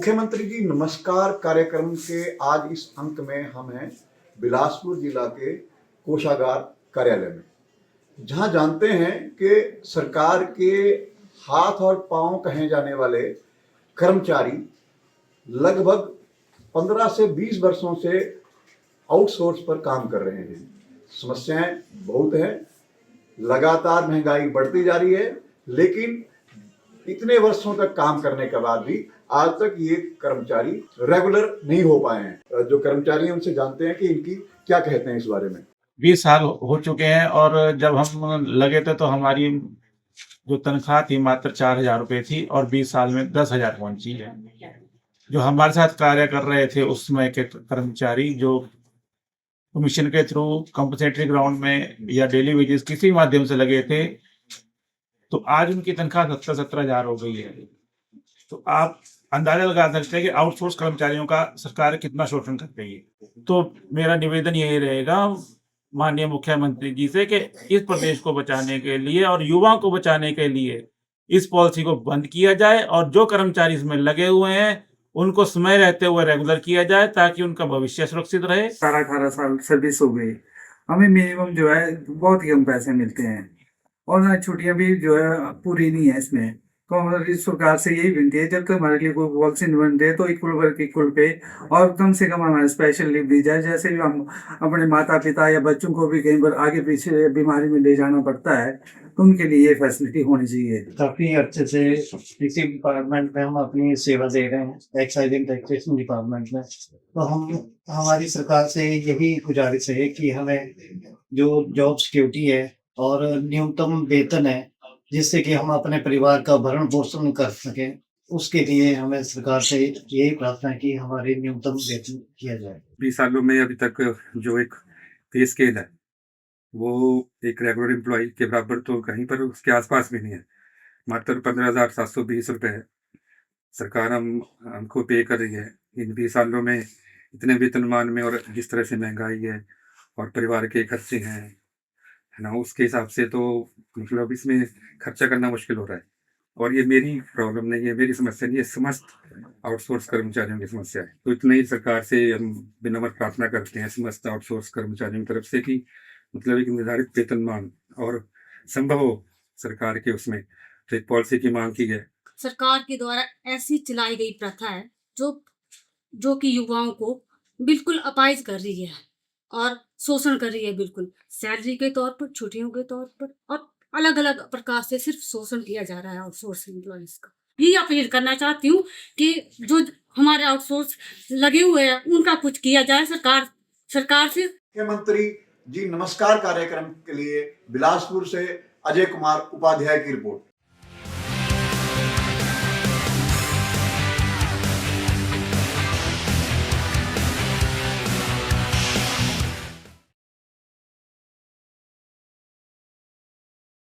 मुख्यमंत्री जी नमस्कार कार्यक्रम के आज इस अंक में हम हैं बिलासपुर जिला के कोषागार कार्यालय में, जहां जानते हैं कि सरकार के हाथ और पांव कहे जाने वाले कर्मचारी लगभग 15 से 20 वर्षों से आउटसोर्स पर काम कर रहे हैं। समस्याएं बहुत हैं, लगातार महंगाई बढ़ती जा रही है, लेकिन इतने वर्षों तक काम करने के बाद भी आज तक ये कर्मचारी रेगुलर नहीं हो पाए हैं। जो कर्मचारी हैं उनसे जानते हैं कि इनकी क्या कहते हैं इस बारे में। 20 साल हो चुके हैं और जब हम लगे थे तो हमारी जो तनख्वाह थी मात्र 4,000 रुपये थी और 20 साल में 10,000 पहुंची है। जो हमारे साथ कार्य कर रहे थे उस समय के कर्मचारी जो कमीशन के थ्रू कंपनसेटरी ग्राउंड में या डेली वेजेस किसी माध्यम से लगे थे, तो आज उनकी तनख्वाह 17,000 हो गई है। तो आप अंदाजा लगा सकते हैं कि आउटसोर्स कर्मचारियों का सरकार कितना शोषण कर रही है। तो मेरा निवेदन यही रहेगा माननीय मुख्यमंत्री जी से कि इस प्रदेश को बचाने के लिए और युवाओं को बचाने के लिए इस पॉलिसी को बंद किया जाए और जो कर्मचारी इसमें लगे हुए हैं उनको समय रहते हुए रेगुलर किया जाए ताकि उनका भविष्य सुरक्षित रहे। 18 साल सर्विस हो गई, हमें मिनिमम जो है बहुत ही कम पैसे मिलते हैं और छुट्टियां भी जो है पूरी नहीं है इसमें। तो हमारी सरकार से यही विनती है, जब तक हमारे लिए कोई पॉलिसी नहीं बन रही है तो इक्वल वर्क इक्वल पे और कम से कम हमारे स्पेशल लीव दी जाए। जैसे भी हम अपने माता पिता या बच्चों को भी कहीं पर आगे पीछे बीमारी में ले जाना पड़ता है तो उनके लिए ये फैसिलिटी होनी चाहिए। काफी अच्छे से इसी डिपार्टमेंट में हम अपनी सेवा दे रहे हैं, एक्साइज एंड टैक्सेशन डिपार्टमेंट में। तो हमारी सरकार से यही गुजारिश है कि हमें जो जॉब सिक्योरिटी है और न्यूनतम वेतन है जिससे कि हम अपने परिवार का भरण पोषण कर सकें, उसके लिए हमें सरकार से यही प्रार्थना है कि हमारे न्यूनतम वेतन किया जाए। 20 सालों में अभी तक जो एक पे स्केल है वो एक रेगुलर एम्प्लॉय के बराबर तो कहीं पर उसके आसपास भी नहीं है। मात्र 15,720 रुपये सरकार हमको पे कर रही है। इन 20 सालों में इतने वेतनमान में और जिस तरह से महंगाई है और परिवार के खर्चे हैं, है ना, उसके हिसाब से तो मतलब इसमें खर्चा करना मुश्किल हो रहा है। और ये मेरी प्रॉब्लम नहीं है, मेरी समस्या नहीं है, समस्त आउटसोर्स कर्मचारियों की समस्या है। तो इतनी ही सरकार से हम विनम्र प्रार्थना करते हैं समस्त आउटसोर्स कर्मचारियों की तरफ से कि मतलब एक निर्धारित वेतनमान और संभव हो सरकार के उसमें तो एक पॉलिसी की मांग की है। सरकार के द्वारा ऐसी चलाई गई प्रथा है जो कि युवाओं को बिल्कुल अपाहिज कर रही है और शोषण कर रही है। बिल्कुल सैलरी के तौर पर, छुट्टियों के तौर पर और अलग अलग प्रकार से सिर्फ शोषण किया जा रहा है आउटसोर्स एम्प्लॉयज का। यही अपील करना चाहती हूँ कि जो हमारे आउटसोर्स लगे हुए हैं उनका कुछ किया जाए सरकार से। मुख्यमंत्री जी नमस्कार कार्यक्रम के लिए बिलासपुर से अजय कुमार उपाध्याय की रिपोर्ट।